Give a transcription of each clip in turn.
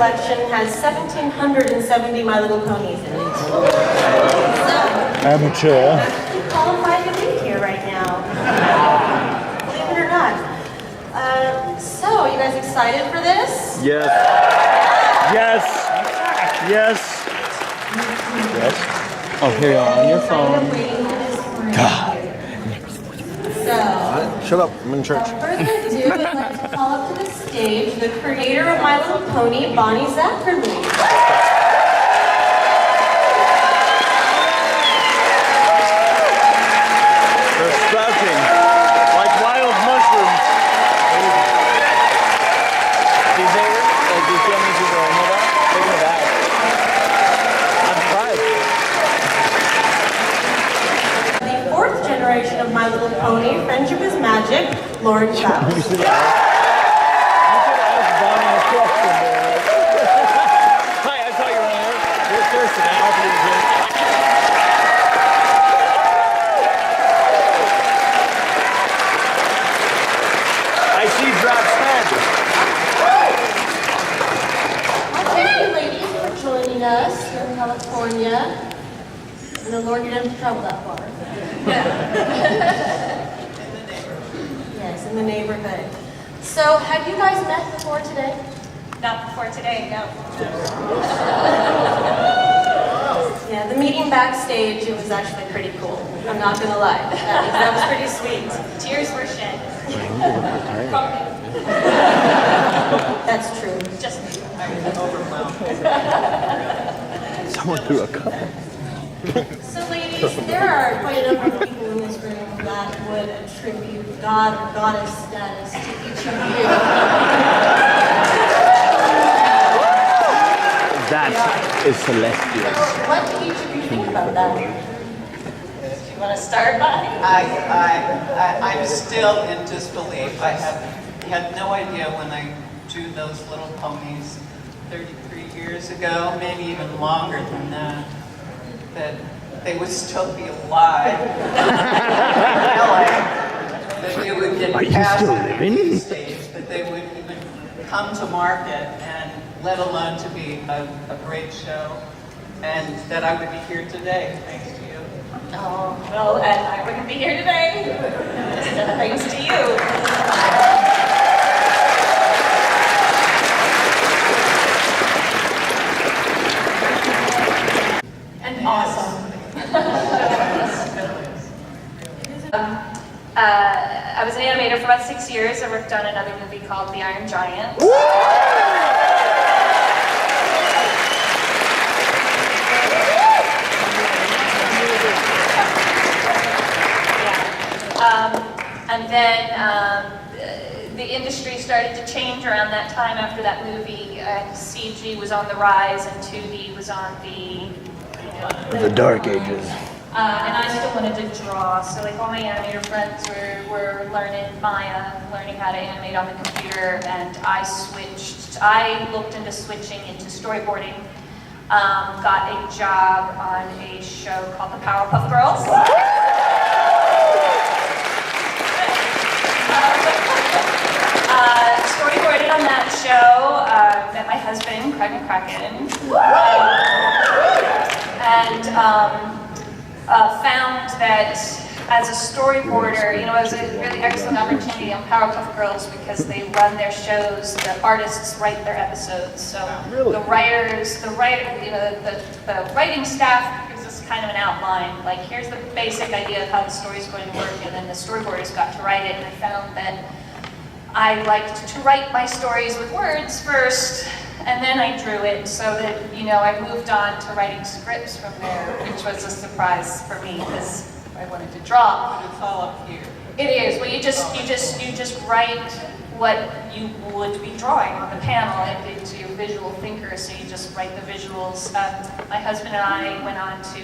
collection has 1,770 My Little Ponies in it. So, Amateur. I'm actually qualified to be here right now. Believe it or not. So, you guys excited for this? Yes. Yes. Yes. Yes. Oh, here you are on your phone. God. So, Shut up. I'm in church. without further ado, I'd like to call up to the stage the creator of My Little Pony, Bonnie Zacherle. They're sprouting like wild mushrooms. Do you see it? Like, do you see how many people are in here? Look at that. I'm surprised. The fourth generation of My Little Pony, Friendship is Magic, Lord Faust. You should ask Bonnie a question there. Hi, I saw you were on there. You're thirsty. Can I offer you a drink? I see drops head. Thank you, ladies, for joining us here in California. And the Lord, you didn't have to travel that far. Yes, in the neighborhood. So, have you guys met before today? Not before today, no. Yeah, the meeting backstage, it was actually pretty cool. I'm not gonna lie. That was pretty sweet. Tears were shed. That's true. Just me. Someone threw a cup. So, ladies, there are quite a number of people in this room that would attribute God or goddess status to each of you. That is celestial. What do each of you think about that? Do you want to start by? I'm still in disbelief. I had no idea when I drew those little ponies 33 years ago, maybe even longer than that, that they would still be alive. That they would get past the stage, that they would even come to market, and let alone to be a great show, and that I would be here today, thanks to you. Oh, well, and I wouldn't be here today. Thanks to you. And awesome. I was an animator for about 6 years. I worked on another movie called The Iron Giant. And then the industry started to change around that time after that movie, and CG was on the rise and 2D was on the Dark Ages. and I still wanted to draw, so like all my animator friends were learning Maya, learning how to animate on the computer, and I looked into switching into storyboarding. Got a job on a show called The Powerpuff Girls. Storyboarded on that show, met my husband, Craig McCracken, and found that as a storyboarder, it was a really excellent opportunity on Powerpuff Girls because they run their shows, the artists write their episodes, so the writing staff gives us kind of an outline, like here's the basic idea of how the story's going to work, and then the storyboarders got to write it, and I found that I liked to write my stories with words first, and then I drew it, so that, I moved on to writing scripts from there, which was a surprise for me, because I wanted to draw. But it's all up here. It is. Well, you just write what you would be drawing on the panel, and into your visual thinker, so you just write the visuals. My husband and I went on to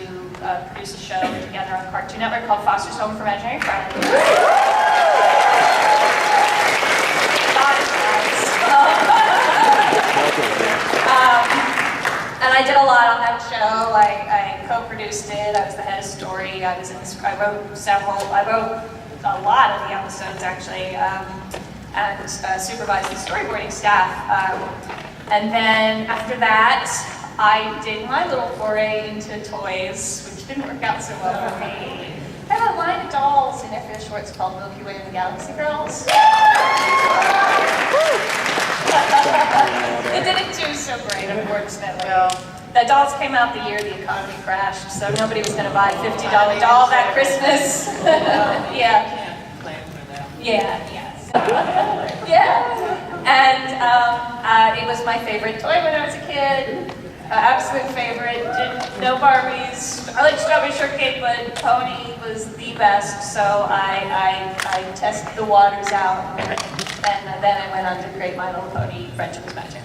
produce a show together on Cartoon Network called Foster's Home for Imaginary Friends. And I did a lot on that show. I co-produced it. I was the head of story. I wrote a lot of the episodes actually, and supervised the storyboarding staff. And then after that, I did my little foray into toys, which didn't work out so well for me. I have a line of dolls in F.A. Schwartz called Milky Way and the Galaxy Girls. It didn't do so great, unfortunately. The dolls came out the year the economy crashed, so nobody was going to buy a $50 doll that Christmas. Yeah. Can't claim for that. Yeah, yes. Yeah. And it was my favorite toy when I was a kid. Absolute favorite. No Barbies. I like strawberry shortcake, but Pony was the best, so I tested the waters out, and then I went on to create My Little Pony Friendship is Magic.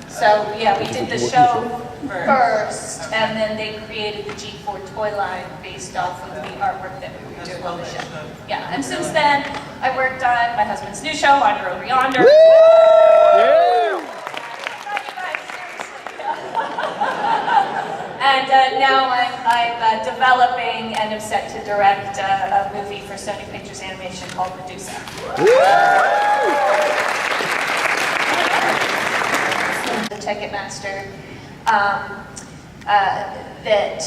So yeah, we did the show first, and then they created the G4 toy line based off of the artwork that we were doing on the show. Yeah, and since then, I worked on my husband's new show, Under Over Yonder. Yeah! And now I'm developing and am set to direct a movie for Sony Pictures Animation called Medusa. The Ticketmaster, that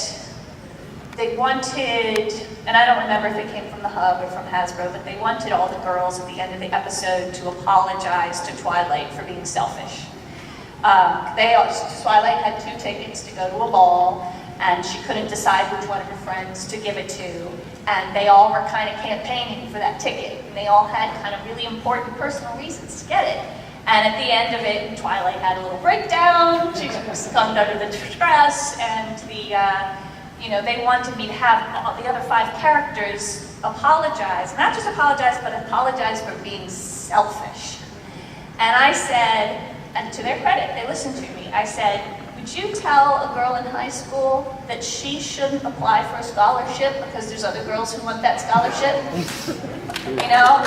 they wanted, and I don't remember if it came from the Hub or from Hasbro, but they wanted all the girls at the end of the episode to apologize to Twilight for being selfish. Twilight had 2 tickets to go to a ball, and she couldn't decide which one of her friends to give it to, and they all were kind of campaigning for that ticket, and they all had kind of really important personal reasons to get it. And at the end of it, Twilight had a little breakdown, she succumbed under the stress, and they wanted me to have all the other 5 characters apologize, not just apologize, but apologize for being selfish. And I said, and to their credit, they listened to me. I said, would you tell a girl in high school that she shouldn't apply for a scholarship because there's other girls who want that scholarship? You know?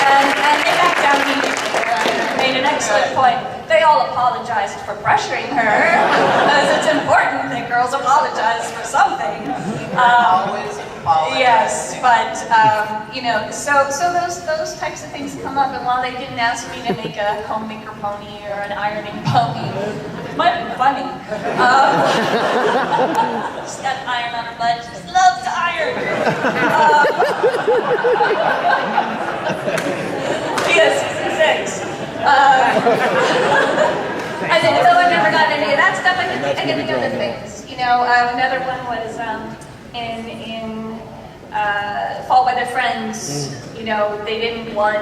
And they backed down immediately. I made an excellent point. They all apologized for pressuring her, because it's important that girls apologize for something. Always apologize. Yes, but so those types of things come up, and while they didn't ask me to make a homemaker pony or an ironing pony, it might be funny. She's got an iron on her butt. She just loves to iron. Yes, season 6. And then, though I've never gotten any of that stuff, I can think of other things. Another one was in Fall by Their Friends. They didn't want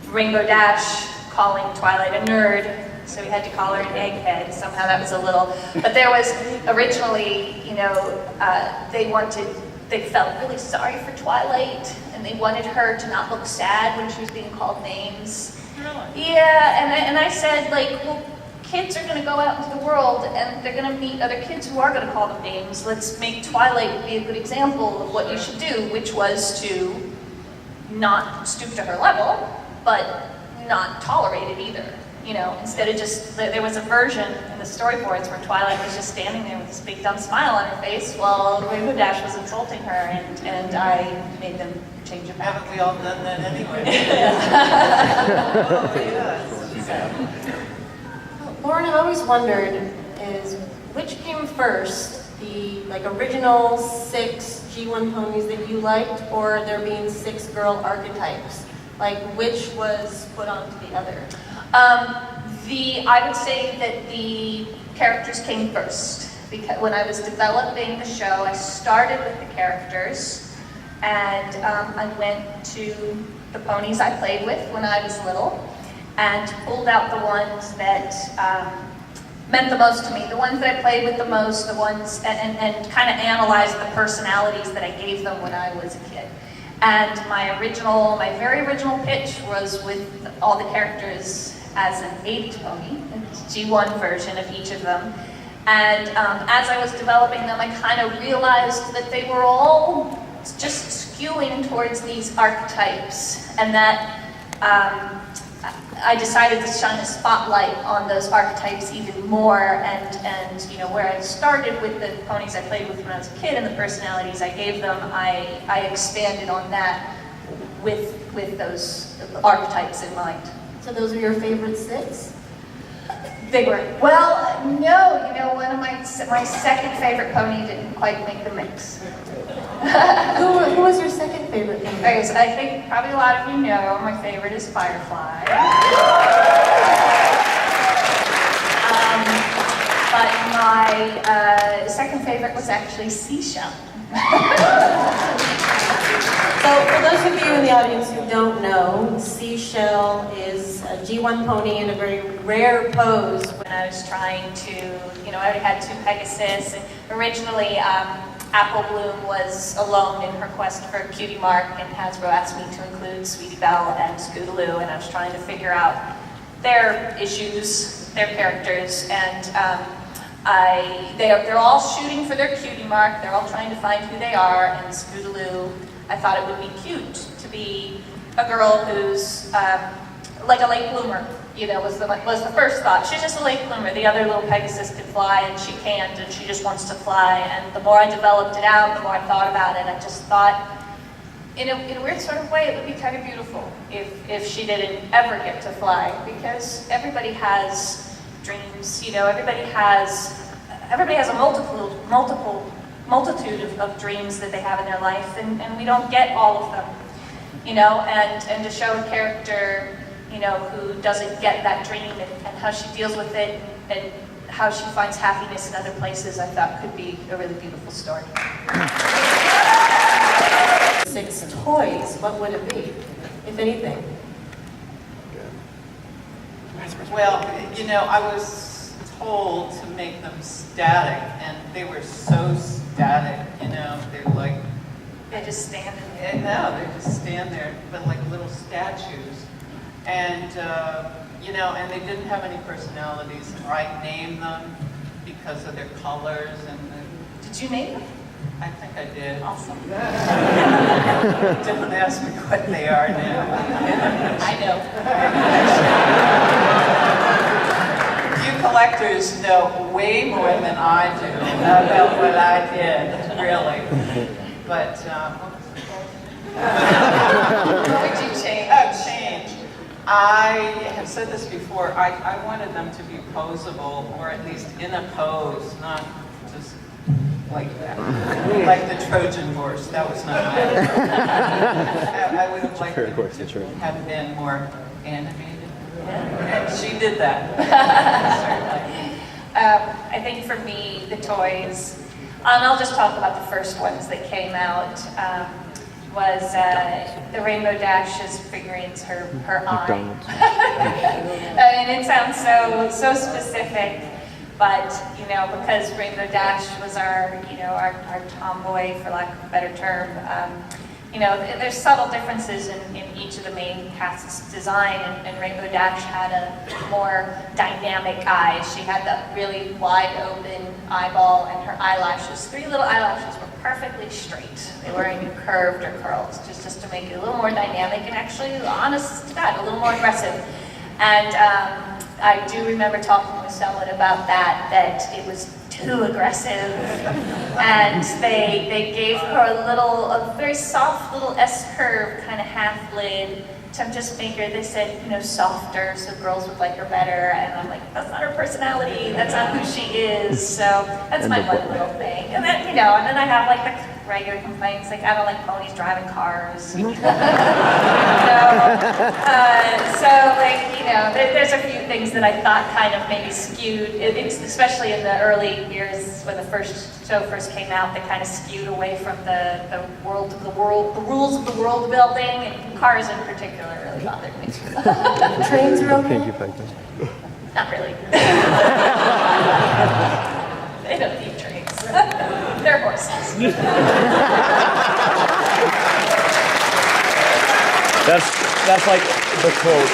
Rainbow Dash calling Twilight a nerd, so we had to call her an egghead. Somehow that was a little. But there was originally, they felt really sorry for Twilight, and they wanted her to not look sad when she was being called names. Really? Yeah, and I said, well, kids are going to go out into the world, and they're going to meet other kids who are going to call them names. Let's make Twilight be a good example of what you should do, which was to not stoop to her level, but not tolerate it either. Instead of just, there was a version in the storyboards where Twilight was just standing there with this big dumb smile on her face while Rainbow Dash was insulting her, and I made them change it back. Haven't we all done that anyway? Lauren, I've always wondered is which came first, the original 6 G1 ponies that you liked, or there being 6 girl archetypes? Which was put onto the other? I would say that the characters came first, because when I was developing the show, I started with the characters, and I went to the ponies I played with when I was little, and pulled out the ones that meant the most to me, the ones that I played with the most, the ones, and kind of analyzed the personalities that I gave them when I was a kid. And my very original pitch was with all the characters as an 80s pony, a G1 version of each of them. And as I was developing them, I kind of realized that they were all just skewing towards these archetypes, and that I decided to shine a spotlight on those archetypes even more, and you know, where I started with the ponies I played with when I was a kid and the personalities I gave them, I expanded on that with those archetypes in mind. So those are your favorite 6? They were, well, no, you know, one of my second favorite pony didn't quite make the mix. Who was your second favorite pony? Okay, so I think probably a lot of you know my favorite is Firefly. But my second favorite was actually Seashell. So for those of you in the audience who don't know, Seashell is a G1 pony in a very rare pose. When I was trying to, you know, I already had 2 Pegasus, and originally Apple Bloom was alone in her quest for a cutie mark, and Hasbro asked me to include Sweetie Belle and Scootaloo, and I was trying to figure out their issues, their characters, and they're all shooting for their cutie mark, they're all trying to find who they are, and Scootaloo, I thought it would be cute to be a girl who's like a late bloomer, you know, was the first thought. She's just a late bloomer. The other little Pegasus could fly and she can't, and she just wants to fly. And the more I developed it out, the more I thought about it, I just thought, in a weird sort of way, it would be kind of beautiful if she didn't ever get to fly, because everybody has dreams, you know, everybody has a multitude of dreams that they have in their life, and we don't get all of them, you know, and to show a character, you know, who doesn't get that dream and how she deals with it and how she finds happiness in other places, I thought could be a really beautiful story. 6 toys, what would it be, if anything? Well, you know, I was told to make them static, and they were so static, you know, they're like... They just stand in there. No, they just stand there, but like little statues. And, you know, and they didn't have any personalities. I named them because of their colors and the... Did you name them? I think I did. Awesome. Don't ask me what they are now. I know. You collectors know way more than I do about what I did, really. But, What would you change? oh, change. I have said this before, I wanted them to be posable, or at least in a pose, not just like that. Like the Trojan horse, that was not my I would have liked them to have been more animated. And she did that. Certainly. I think for me, the toys, and I'll just talk about the first ones that came out, was the Rainbow Dash's figurines, her eye. I mean, it sounds so specific, but you know, because Rainbow Dash was our tomboy, for lack of a better term. You know, there's subtle differences in each of the main cast's design, and Rainbow Dash had a more dynamic eye. She had that really wide open eyeball, and her eyelashes, 3 little eyelashes, were perfectly straight. They weren't even curved or curled, just to make it a little more dynamic and actually, honest to God, a little more aggressive. And I do remember talking with someone about that it was too aggressive, and they gave her a very soft little S-curve kind of half lid to just make her, they said, you know, softer, so girls would like her better, and I'm like, that's not her personality, that's not who she is, so that's my one little thing. And then, you know, and then I have like the regular complaints, like I don't like ponies driving cars. So like, you know, there's a few things that I thought kind of maybe skewed, especially in the early years when the show first came out, that kind of skewed away from the rules of the world building, and cars in particular really bothered me. Trains are okay? Not really. They don't need trains. They're horses. That's like the quote.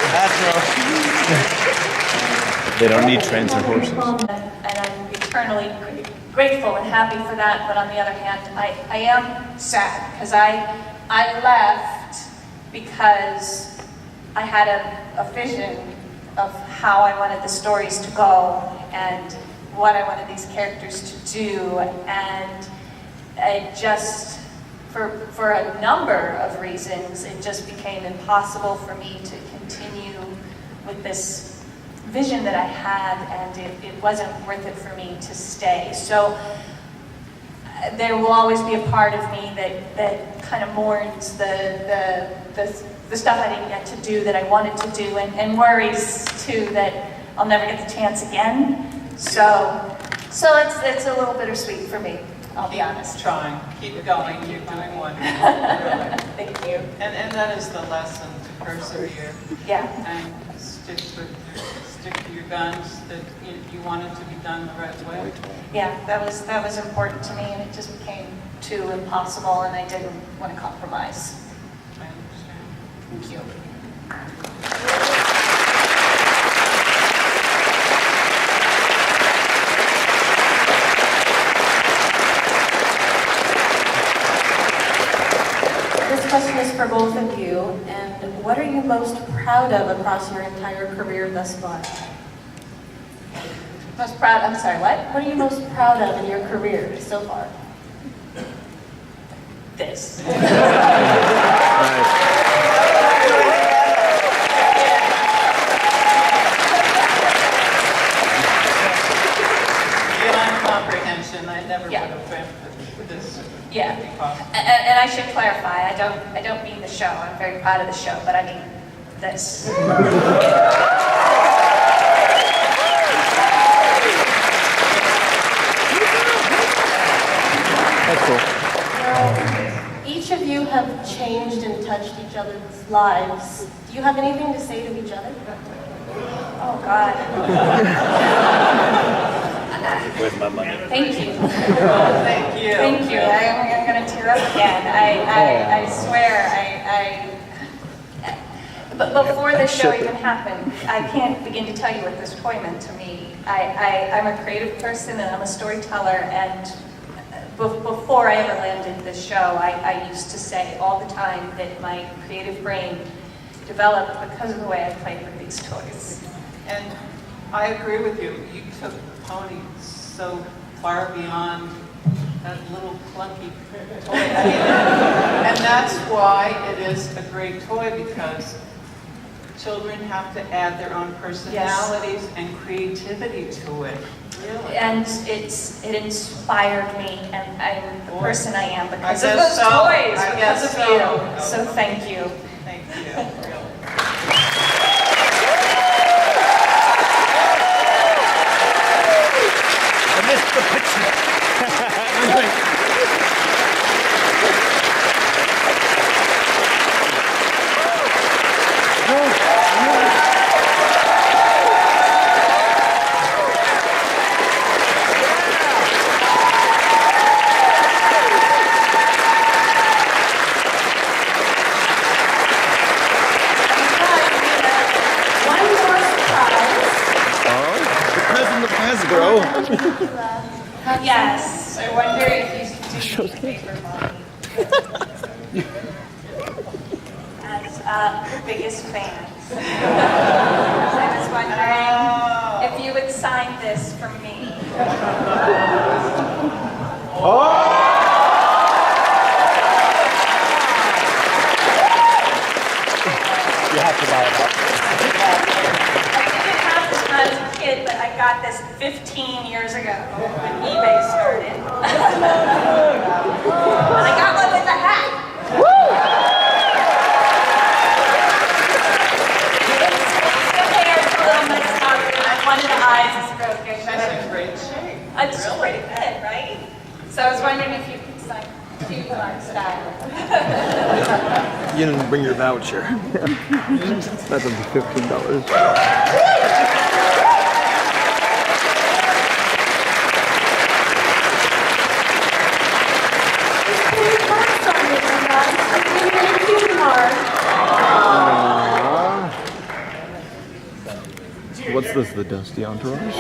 They don't need trains or horses. And I'm eternally grateful and happy for that, but on the other hand, I am sad, because I left because I had a vision of how I wanted the stories to go and what I wanted these characters to do, and it just, for a number of reasons, it just became impossible for me to continue with this vision that I had, and it wasn't worth it for me to stay. So there will always be a part of me that kind of mourns the stuff I didn't get to do that I wanted to do, and worries too that I'll never get the chance again. So it's a little bittersweet for me, I'll be honest. Keep trying, keep going, you're doing wonderful. Thank you. And that is the lesson, to persevere. Yeah. And stick to your guns, that you want it to be done the right way. Yeah, that was important to me, and it just became too impossible, and I didn't want to compromise. I understand. Thank you. This question is for both of you, and what are you most proud of across your entire career thus far? Most proud, I'm sorry, what? What are you most proud of in your career so far? This. Beyond comprehension, I never would Yeah. have dreamt that this Yeah. would be possible. And I should clarify, I don't mean the show. I'm very proud of the show, but I mean this. That's cool. Now, each of you have changed and touched each other's lives. Do you have anything to say to each other? Oh God. With my money. Thank you. Oh, thank you. Thank you. I'm going to tear up again. I swear, but before this show even happened, I can't begin to tell you what this toy meant to me. I'm a creative person and I'm a storyteller, and before I ever landed this show, I used to say all the time that my creative brain developed because of the way I played with these toys. And I agree with you. You took Pony so far beyond that little clunky toy. And that's why it is a great toy, because children have to add their own personalities and creativity to it. Really. And it inspired me, and I'm the person I am because I of guess those so. toys, I because guess of so. you. So thank you. Thank you. Really. I missed the picture. One more surprise. The present of Hasbro. Yes, I wonder if you do me a favor, Mommy. As your biggest fan. I was wondering if you would sign this for me. You have to buy it out. I didn't have this when I was a kid, but I got this 15 years ago when eBay started. And I got one with a hat. The hair's a little messed up, and one of the eyes is broken. That's in great shape. It's pretty good, right? So I was wondering if you could sign coupon style. You didn't bring your voucher. That's $15. What's this, the Dusty Entourage?